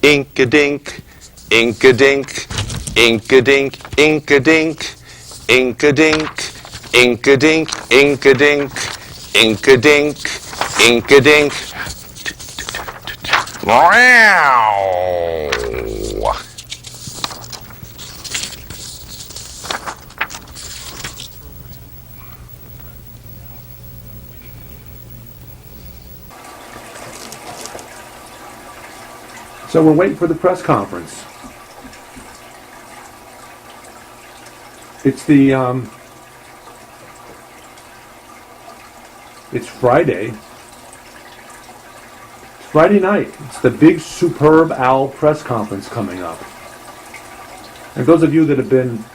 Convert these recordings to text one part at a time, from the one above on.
Ink-a-dink, ink-a-dink, ink-a-dink, ink-a-dink, ink-a-dink, ink-a-dink, ink-a-dink, ink-a-dink, ink-a-dink. Wow! So we're waiting for the press conference. It's it's Friday. It's Friday night. It's the big Superb Owl press conference coming up. And those of you that have been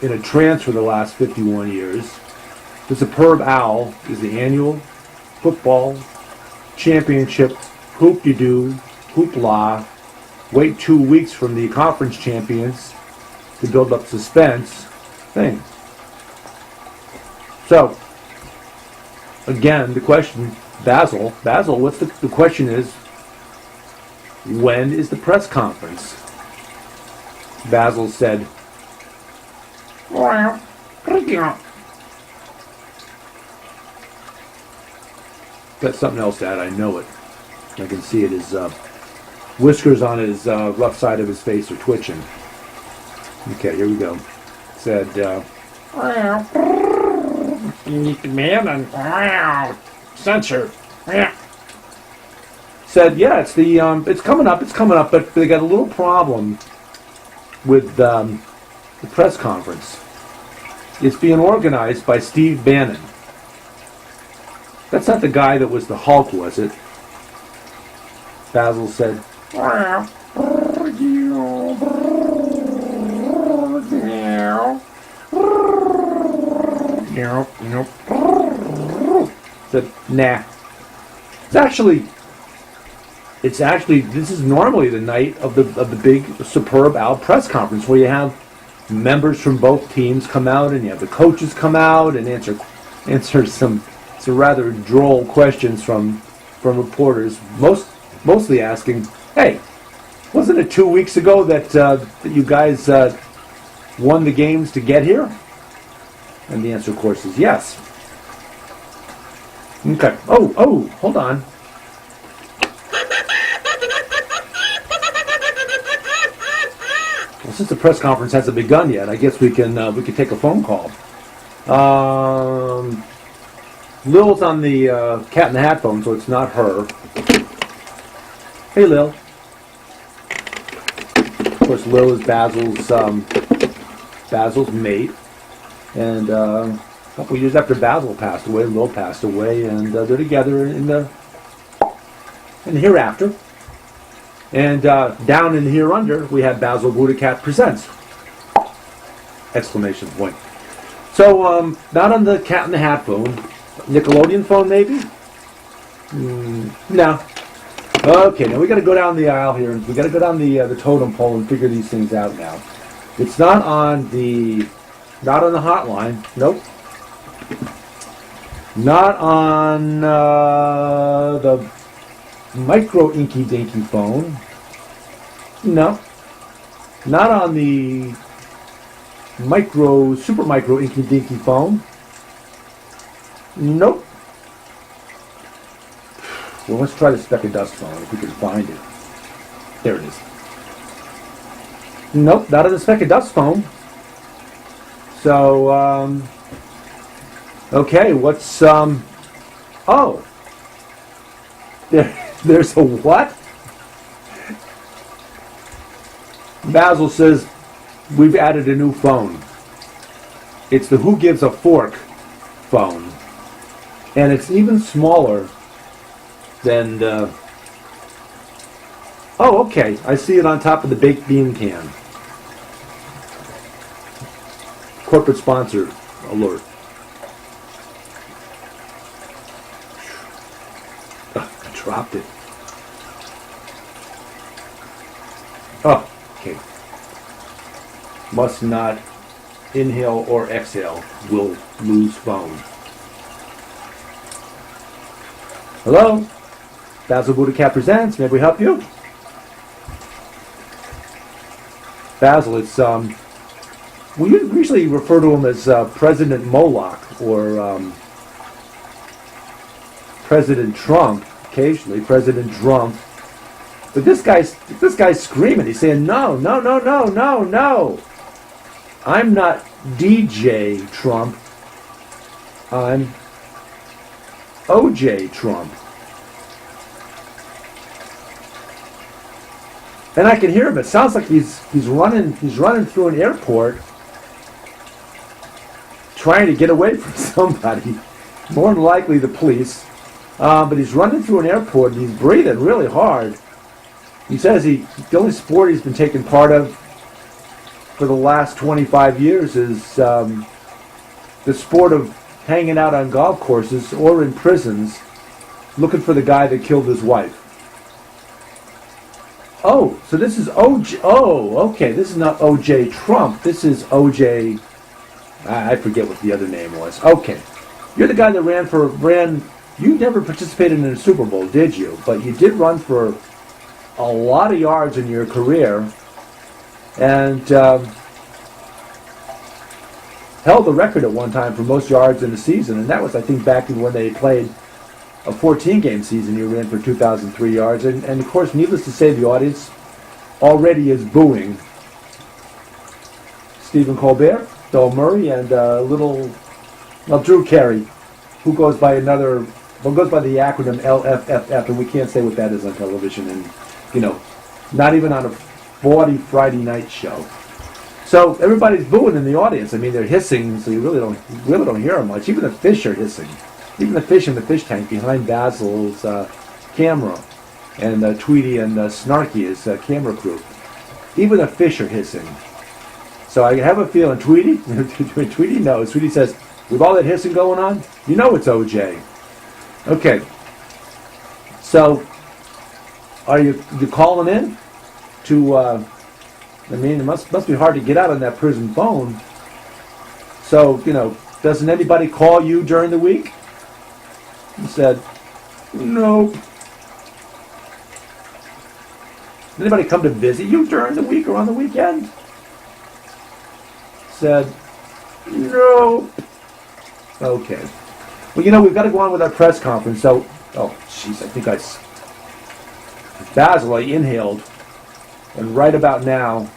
in a trance for the last 51 years, the Superb Owl is the annual football championship hoop-de-doo, hoopla, wait 2 weeks from the conference champions to build up suspense thing. So, again, the question, Basil, what's the question is, when is the press conference? Basil said, got something else to add, I know it. I can see it, his whiskers on his left side of his face are twitching. Okay, here we go. Said, Bannon, censor. said, yeah, it's coming up, but they got a little problem with the press conference. It's being organized by Steve Bannon. That's not the guy that was the Hulk, was it? Basil said, said, nah. It's actually, this is normally the night of the big Superb Owl press conference where you have members from both teams come out and you have the coaches come out and answer some rather droll questions from reporters, mostly asking, hey, wasn't it 2 weeks ago that you guys won the games to get here? And the answer, of course, is yes. Okay. Oh, hold on. Well, since the press conference hasn't begun yet, I guess we can take a phone call. Lil's on the Cat in the Hat phone, so it's not her. Hey, Lil. Of course, Lil is Basil's mate, and a couple years after Basil passed away, Lil passed away, and they're together in the hereafter. And down in the here under, we have Basil BuddhaCat Presents! Exclamation point. So, not on the Cat in the Hat phone. Nickelodeon phone, maybe? No. Okay, now we got to go down the aisle here, and we got to go down the totem pole and figure these things out now. It's not on the hotline. Nope. Not on the micro inky dinky phone. No. Not on the super micro inky dinky phone. Nope. Well, let's try the speck of dust phone if we can find it. There it is. Nope, not on the speck of dust phone. So, okay, what's, oh. There's a what? Basil says, we've added a new phone. It's the Who Gives a Fork phone. And it's even smaller than the... Oh, okay. I see it on top of the baked bean can. Corporate sponsor alert. I dropped it. Oh, okay. Must not inhale or exhale. Will lose phone. Hello? Basil BuddhaCat Presents. May we help you? Basil, it's we usually refer to him as President Moloch or President Trump. Occasionally, President Trump. But this guy's screaming. He's saying, no, no, no, no, no, no. I'm not DJ Trump. I'm OJ Trump. And I can hear him. It sounds like he's running through an airport trying to get away from somebody. More than likely the police. But he's running through an airport and he's breathing really hard. He says the only sport he's been taking part of for the last 25 years is the sport of hanging out on golf courses or in prisons looking for the guy that killed his wife. Oh, so this is OJ. Oh, okay. This is not OJ Trump. This is OJ. I forget what the other name was. Okay. You're the guy that ran. You never participated in a Super Bowl, did you? But you did run for a lot of yards in your career and held the record at one time for most yards in a season. And that was, I think, back when they played a 14-game season. You ran for 2,003 yards. And, of course, needless to say, the audience already is booing Stephen Colbert, Bill Murray, and Drew Carey, who goes by the acronym LFFF, and we can't say what that is on television, and not even on a 40 Friday night show. So everybody's booing in the audience. I mean, they're hissing, so you really don't hear them much. Even the fish are hissing. Even the fish in the fish tank behind Basil's camera, and Tweety and Snarky, his camera crew. Even the fish are hissing. So I have a feeling, Tweety knows. Tweety says, with all that hissing going on, you know it's OJ. Okay. So, are you calling in to? It must be hard to get out on that prison phone. So doesn't anybody call you during the week? He said, nope. Anybody come to visit you during the week or on the weekend? Said, no. Okay. Well, we've got to go on with our press conference. So, jeez, I think Basil, I inhaled, and right about now,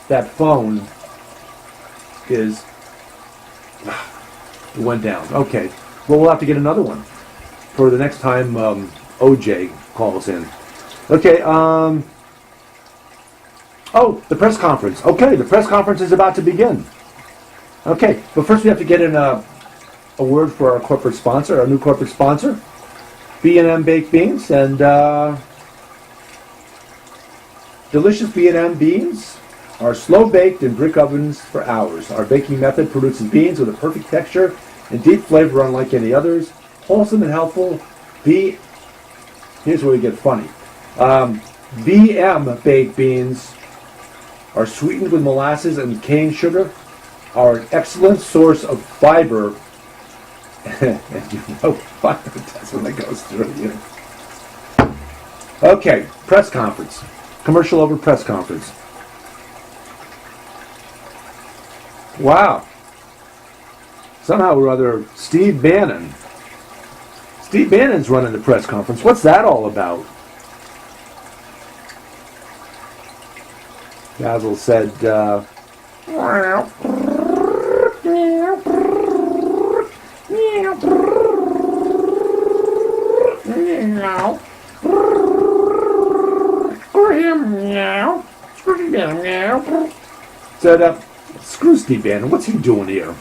that phone went down. Okay. Well, we'll have to get another one for the next time OJ calls in. Okay. The press conference. Okay, the press conference is about to begin. Okay, but first we have to get in a word for our corporate sponsor, our new corporate sponsor, B&M Baked Beans, and delicious B&M beans are slow baked in brick ovens for hours. Our baking method produces beans with a perfect texture and deep flavor unlike any others. Wholesome and healthful. Here's where we get funny. B&M baked beans are sweetened with molasses and cane sugar, are an excellent source of fiber. And fiber, that's when it goes through you. Okay, press conference. Commercial over press conference. Wow. Somehow or other, Steve Bannon. Steve Bannon's running the press conference. What's that all about? Basil said, said, screw Steve Bannon, what's he doing here?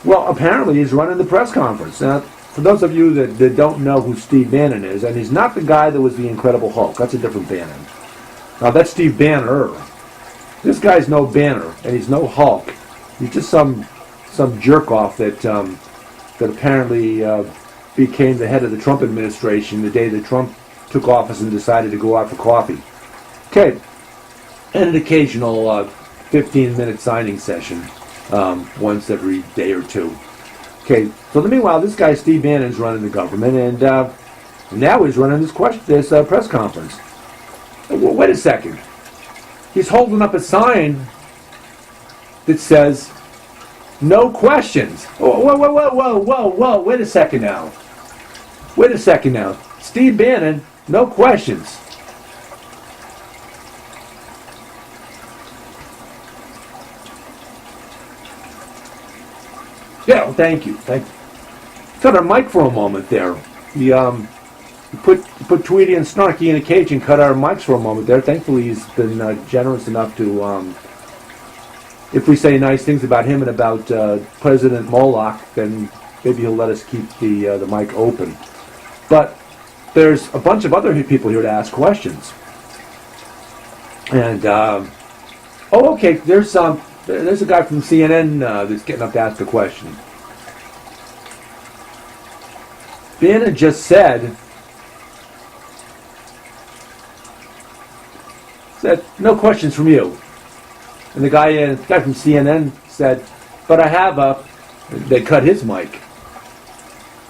Well, apparently he's running the press conference. Now, for those of you that don't know who Steve Bannon is, and he's not the guy that was the Incredible Hulk. That's a different Bannon. Now, that's Steve Banner. This guy's no Banner, and he's no Hulk. He's just some jerk-off that apparently became the head of the Trump administration the day that Trump took office and decided to go out for coffee. Okay. And an occasional 15-minute signing session once every day or two. Okay, so meanwhile, this guy Steve Bannon's running the government, and now he's running this press conference. Well, wait a second. he's holding up a sign that says, "No questions." Whoa, wait a second now. Steve Bannon, no questions. Yeah, well, thank you. Cut our mic for a moment there. You put Tweety and Snarky in a cage and cut our mics for a moment there. Thankfully, he's been generous enough to, if we say nice things about him and about President Moloch, then maybe he'll let us keep the mic open. But there's a bunch of other people here to ask questions. And, okay, there's a guy from CNN that's getting up to ask a question. Bannon just said, "No questions from you." And the guy from CNN said, "But I have a." They cut his mic.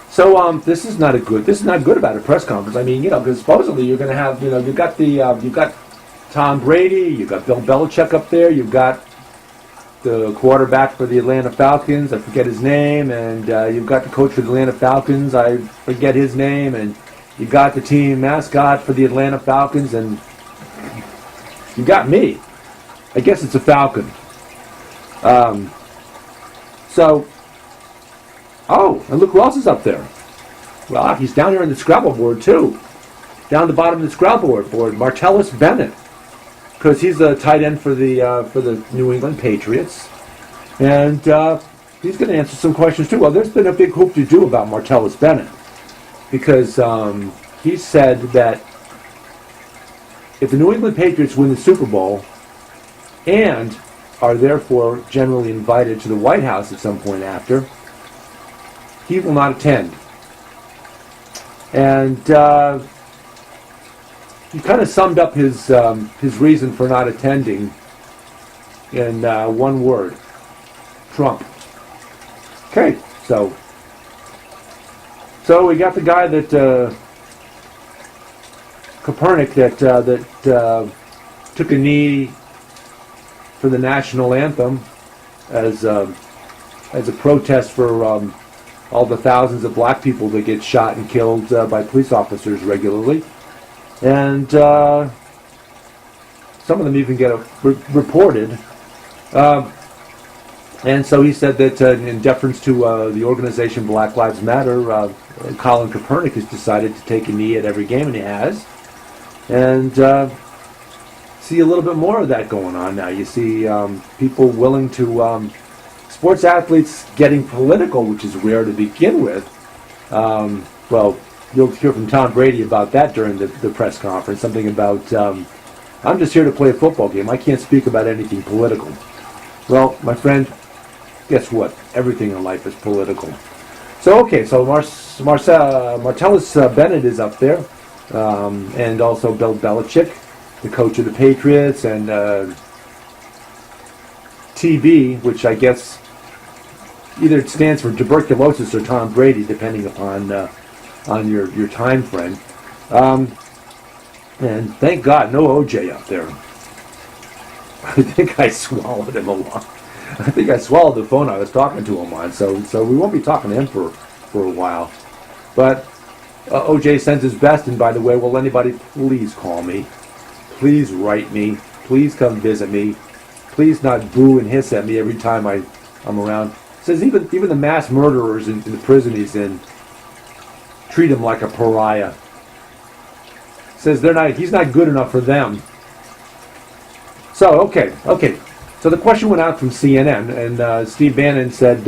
So this is not good about a press conference. I mean, because supposedly you're going to have, you've got Tom Brady, you've got Bill Belichick up there, you've got the quarterback for the Atlanta Falcons, I forget his name, and you've got the coach for the Atlanta Falcons, I forget his name, and you've got the team mascot for the Atlanta Falcons, and you got me. I guess it's a Falcon. And look who else is up there. Well, he's down here on the Scrabble board too. Down the bottom of the Scrabble board, Marcellus Bennett, because he's a tight end for the New England Patriots, and he's going to answer some questions too. Well, there's been a big hoop to do about Marcellus Bennett, because he said that if the New England Patriots win the Super Bowl and are therefore generally invited to the White House at some point after, he will not attend. And he kind of summed up his reason for not attending in one word: Trump. Okay, so we got the guy that Copernic that took a knee for the national anthem as a protest for all the thousands of black people that get shot and killed by police officers regularly. And some of them even get reported. And so he said that in deference to the organization Black Lives Matter, Colin Kaepernick has decided to take a knee at every game, and he has. And see a little bit more of that going on now. You see people willing to... sports athletes getting political, which is rare to begin with. Well, you'll hear from Tom Brady about that during the press conference. Something about, I'm just here to play a football game. I can't speak about anything political. Well, my friend, guess what? Everything in life is political. So, okay, so Marcellus Bennett is up there, and also Bill Belichick, the coach of the Patriots, and TB, which I guess either it stands for tuberculosis or Tom Brady, depending upon on your time frame. And thank God, no OJ up there. I think I swallowed him a lot. I think I swallowed the phone I was talking to him on, so we won't be talking to him for a while. But OJ sends his best, and by the way, will anybody please call me? Please write me. Please come visit me. Please not boo and hiss at me every time I'm around. It says even the mass murderers in the prison he's in treat him like a pariah. It says he's not good enough for them. So okay. So the question went out from CNN, and Steve Bannon said,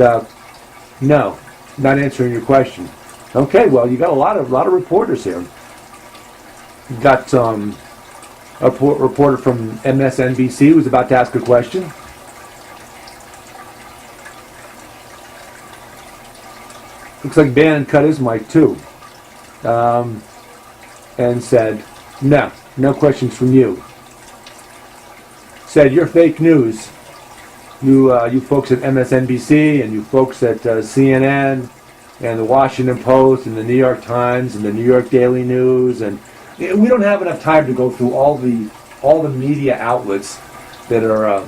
"No, not answering your question." Okay, well, you got a lot of reporters here. You got a reporter from MSNBC who's about to ask a question. Looks like Bannon cut his mic too, and said, "No questions from you." Said, "You're fake news. You folks at MSNBC and you folks at CNN and the Washington Post and the New York Times and the New York Daily News, and we don't have enough time to go through all the media outlets that are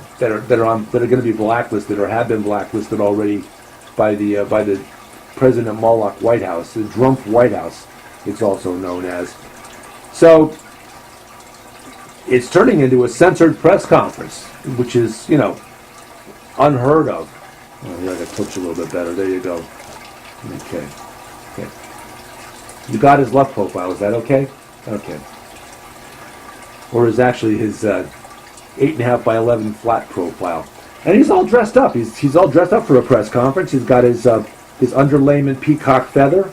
going to be blacklisted or have been blacklisted already by the President Moloch White House, the Trump White House, it's also known as. So it's turning into a censored press conference, which is, unheard of. Oh, here I got to touch a little bit better. There you go. Okay. You got his left profile. Is that okay? Okay. Or is actually his 8.5 by 11 flat profile. And he's all dressed up. He's all dressed up for a press conference. He's got his underlayment peacock feather.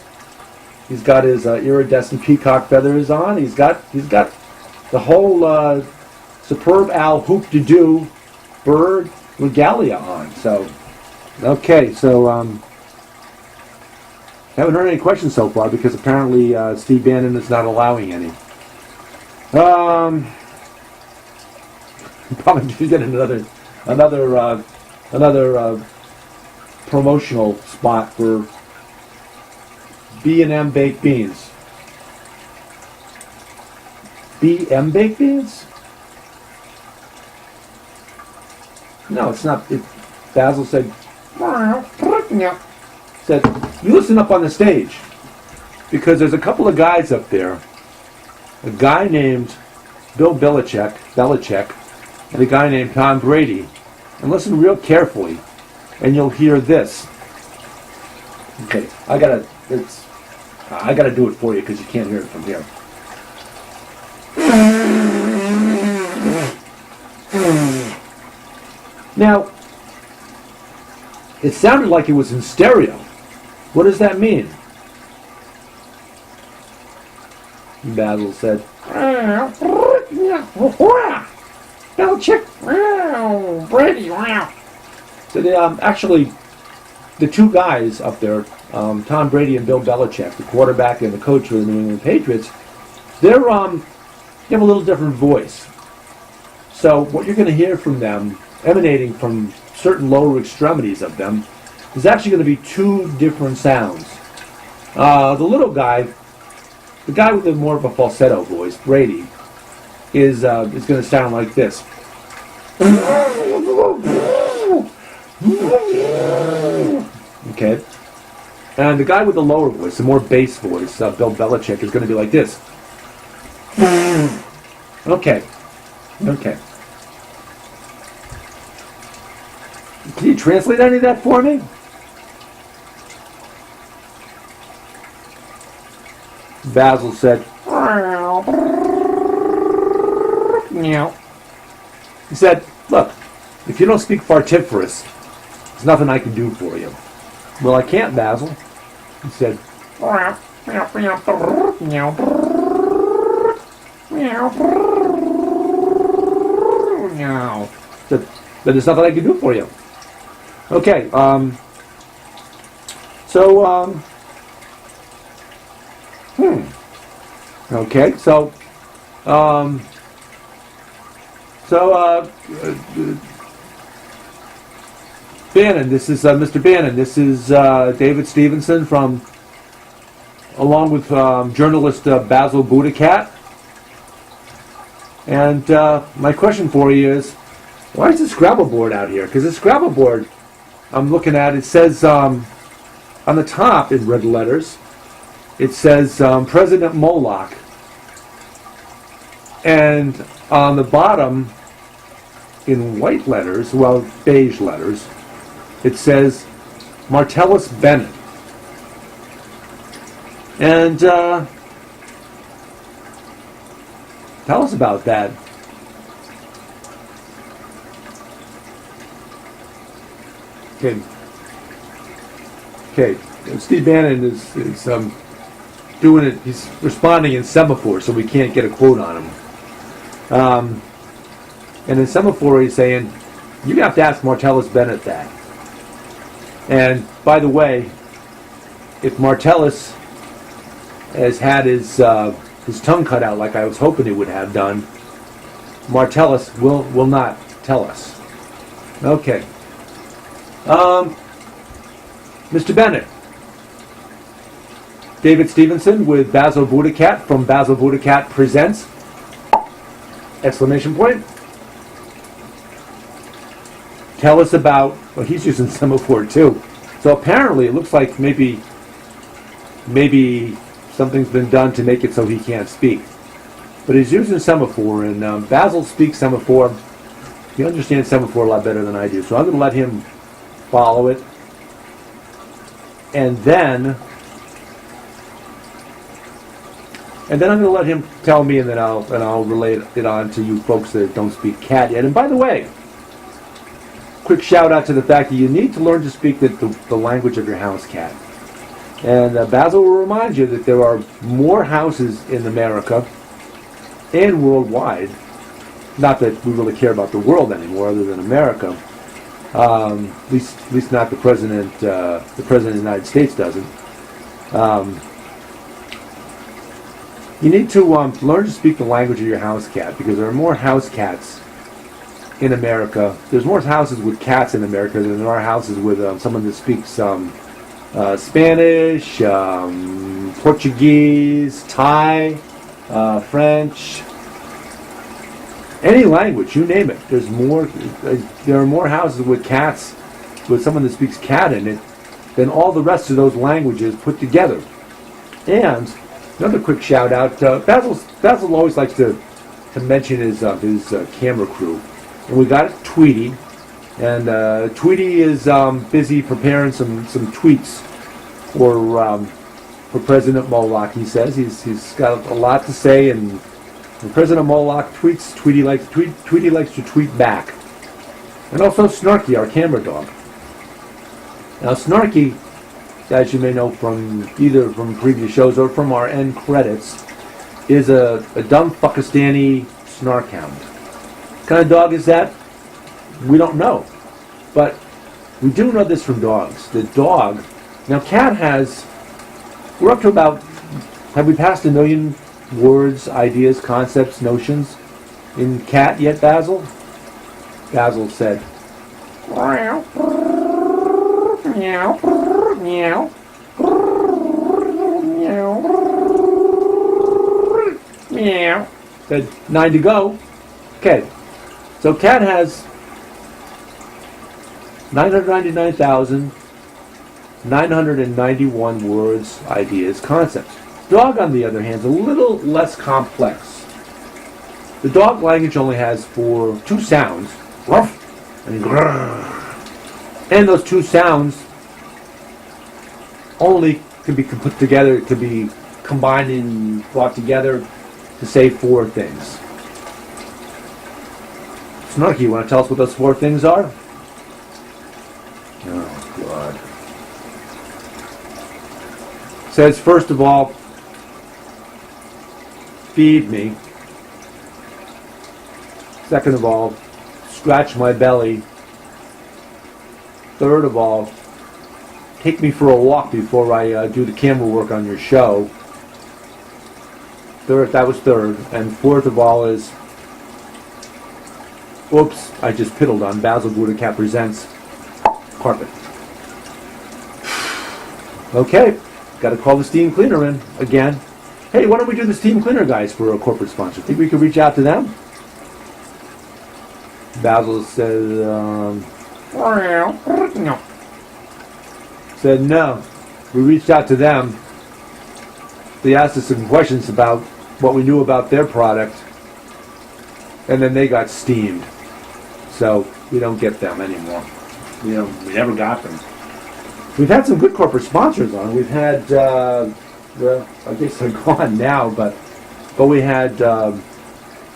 He's got his iridescent peacock feathers on. He's got the whole superb owl hoop-de-doo bird regalia on. So, okay. So, haven't heard any questions so far because apparently Steve Bannon is not allowing any. Probably to get another promotional spot for B&M baked beans. B&M baked beans? No, it's not. Basil said, you listen up on the stage because there's a couple of guys up there. A guy named Bill Belichick, and a guy named Tom Brady. And listen real carefully, and you'll hear this. Okay, I gotta do it for you because you can't hear it from here. Now, it sounded like it was in stereo. What does that mean? Basil said, Belichick, Brady, so actually, the two guys up there, Tom Brady and Bill Belichick, the quarterback and the coach for the New England Patriots, they have a little different voice. So what you're going to hear from them, emanating from certain lower extremities of them, is actually going to be two different sounds. The little guy, the guy with more of a falsetto voice, Brady, is going to sound like this. Okay. And the guy with the lower voice, the more bass voice, Bill Belichick, is going to be like this. Okay. Can you translate any of that for me? Basil said, he said, look, if you don't speak Fartiferous, there's nothing I can do for you. Well, I can't, Basil. He said, then there's nothing I can do for you. Okay, okay, so Bannon, this is Mr. Bannon. This is David Stevenson along with journalist Basil BuddhaCat. And my question for you is, why is the Scrabble board out here? Because the Scrabble board I'm looking at, it says on the top in red letters, it says President Moloch. And on the bottom, in white letters, well, beige letters, it says Marcellus Bennett. And tell us about that. Okay. Steve Bannon is doing it. He's responding in semaphore, so we can't get a quote on him. And in semaphore, he's saying, "You have to ask Marcellus Bennett that." And by the way, if Marcellus has had his tongue cut out like I was hoping he would have done, Marcellus will not tell us. Okay. Mr. Bennett. David Stevenson with Basil BuddhaCat from Basil BuddhaCat Presents! Exclamation point. tell us about, well, he's using semaphore too. So apparently it looks like maybe something's been done to make it so he can't speak. But he's using semaphore, and Basil speaks semaphore. He understands semaphore a lot better than I do. So I'm going to let him follow it. And then I'm going to let him tell me, and then I'll relay it on to you folks that don't speak cat yet. And by the way, quick shout out to the fact that you need to learn to speak the language of your house cat. And Basil will remind you that there are more houses in America and worldwide. Not that we really care about the world anymore, other than America. At least not the president. The president of the United States doesn't. You need to learn to speak the language of your house cat, because there are more house cats in America. There's more houses with cats in America than there are houses with someone that speaks Spanish, Portuguese, Thai, French, any language, you name it. There's more. There are more houses with cats, with someone that speaks cat in it, than all the rest of those languages put together. And another quick shout out. Basil always likes to mention his camera crew, and we got Tweety, and Tweety is busy preparing some tweets for President Moloch. He says he's got a lot to say, and when President Moloch tweets, Tweety likes to tweet back. And also Snarky, our camera dog. Now Snarky, as you may know from either from previous shows or from our end credits, is a dumb Pakistani snark hound. What kind of dog is that? We don't know. But we do know this from dogs. The dog, now cat has, we're up to about, have we passed 1 million words, ideas, concepts, notions in cat yet, Basil? Basil said, Meow. Meow. Meow. Meow. said 9 to go. Okay, so cat has 999,991 words, ideas, concepts. Dog, on the other hand, is a little less complex. The dog language only has two sounds, ruff and grrr. And those two sounds only can be put together, to be combined and brought together to say 4 things. Snarky, you want to tell us what those 4 things are? Oh, God. Says, first of all, feed me. Second of all, scratch my belly. Third of all, take me for a walk before I do the camera work on your show. That was third. And fourth of all is, oops, I just piddled on Basil BuddhaCat Presents Carpet. Okay, got to call the steam cleaner in again. Hey, why don't we do the steam cleaner guys for a corporate sponsor? Think we could reach out to them? Basil said, No. said no. We reached out to them. They asked us some questions about what we knew about their product, and then they got steamed. So we don't get them anymore. We never got them. We've had some good corporate sponsors on. We've had, well, I guess they're gone now, but we had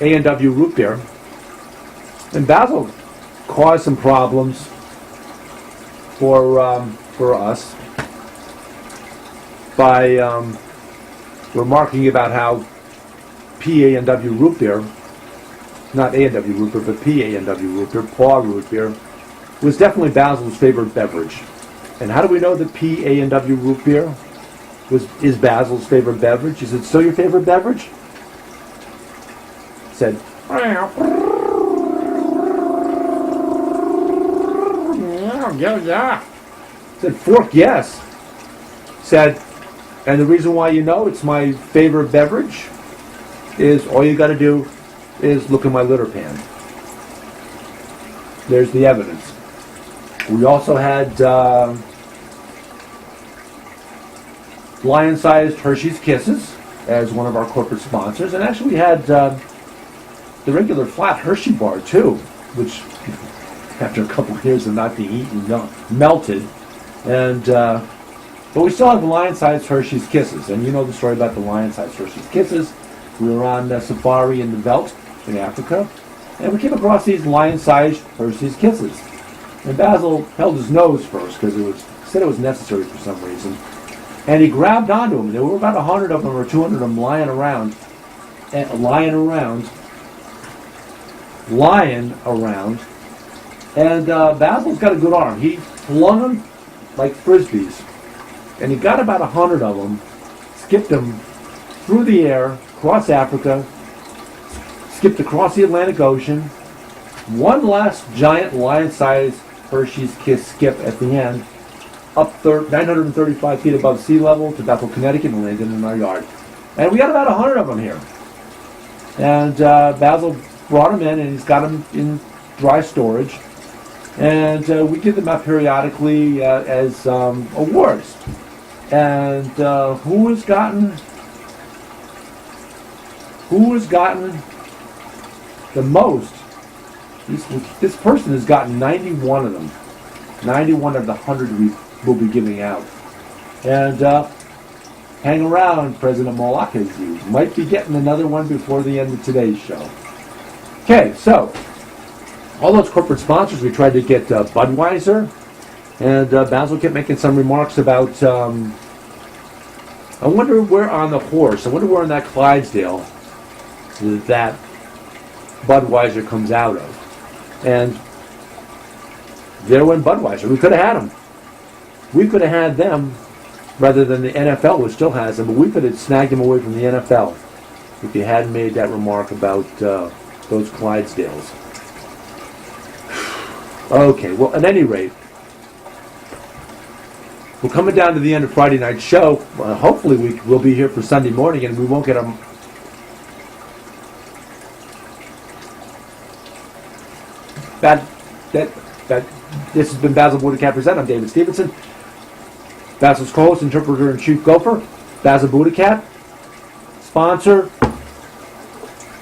A&W Root Beer. And Basil caused some problems for us by remarking about how PA&W Root Beer, not A&W Root Beer, but PA&W Root Beer, Paw Root Beer, was definitely Basil's favorite beverage. And how do we know that PA&W Root Beer is Basil's favorite beverage? Is it still your favorite beverage? Said, Yeah. said, fork, yes. Said, and the reason why you know it's my favorite beverage is all you got to do is look in my litter pan. There's the evidence. We also had lion-sized Hershey's Kisses as one of our corporate sponsors. And actually we had the regular flat Hershey bar too, which after a couple of years of not being eaten, melted. And but we still have the lion-sized Hershey's Kisses. And you know the story about the lion-sized Hershey's Kisses. We were on safari in the Veldt in Africa, and we came across these lion-sized Hershey's Kisses. And Basil held his nose first because said it was necessary for some reason. And he grabbed onto them. There were about 100 of them or 200 of them lying around. And Basil's got a good arm. He flung them like frisbees. And he got about 100 of them, skipped them through the air, across Africa, skipped across the Atlantic Ocean. One last giant lion-sized Hershey's Kiss skip at the end, up 935 feet above sea level to Bethel, Connecticut, and landed in our yard. And we got about 100 of them here. And Basil brought them in, and he's got them in dry storage. And we give them out periodically as awards. And who has gotten the most? This person has gotten 91 of them. 91 of the 100 we will be giving out. And hang around, President Moloch, as you might be getting another one before the end of today's show. Okay, so all those corporate sponsors, we tried to get Budweiser, and Basil kept making some remarks about, I wonder where on the horse, I wonder where on that Clydesdale that Budweiser comes out of. And there went Budweiser. We could have had them. We could have had them rather than the NFL, which still has them, but we could have snagged them away from the NFL if you hadn't made that remark about those Clydesdales. Okay, well, at any rate, we're coming down to the end of Friday night's show. Hopefully we'll be here for Sunday morning, and we won't get them. This has been Basil BuddhaCat Present. I'm David Stevenson. Basil's co-host, interpreter, and chief gopher. Basil BuddhaCat, sponsor,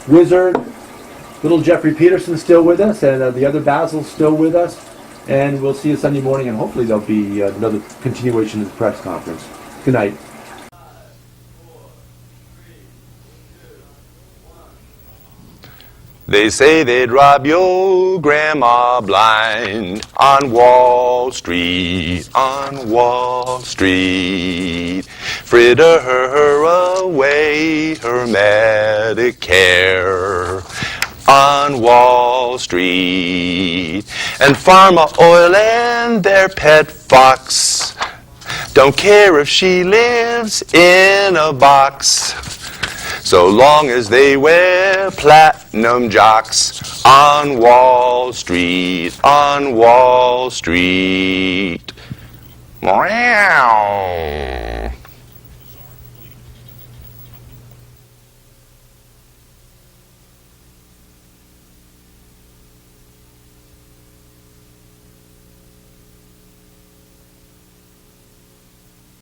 wizard. Little Jeffrey Peterson's still with us, and the other Basil's still with us. And we'll see you Sunday morning, and hopefully there'll be another continuation of the press conference. Good night. They say they'd rob your grandma blind on Wall Street, on Wall Street. Fritter her away her Medicare on Wall Street. And Pharma Oil and their pet fox don't care if she lives in a box, so long as they wear platinum jocks on Wall Street, on Wall Street. Meow.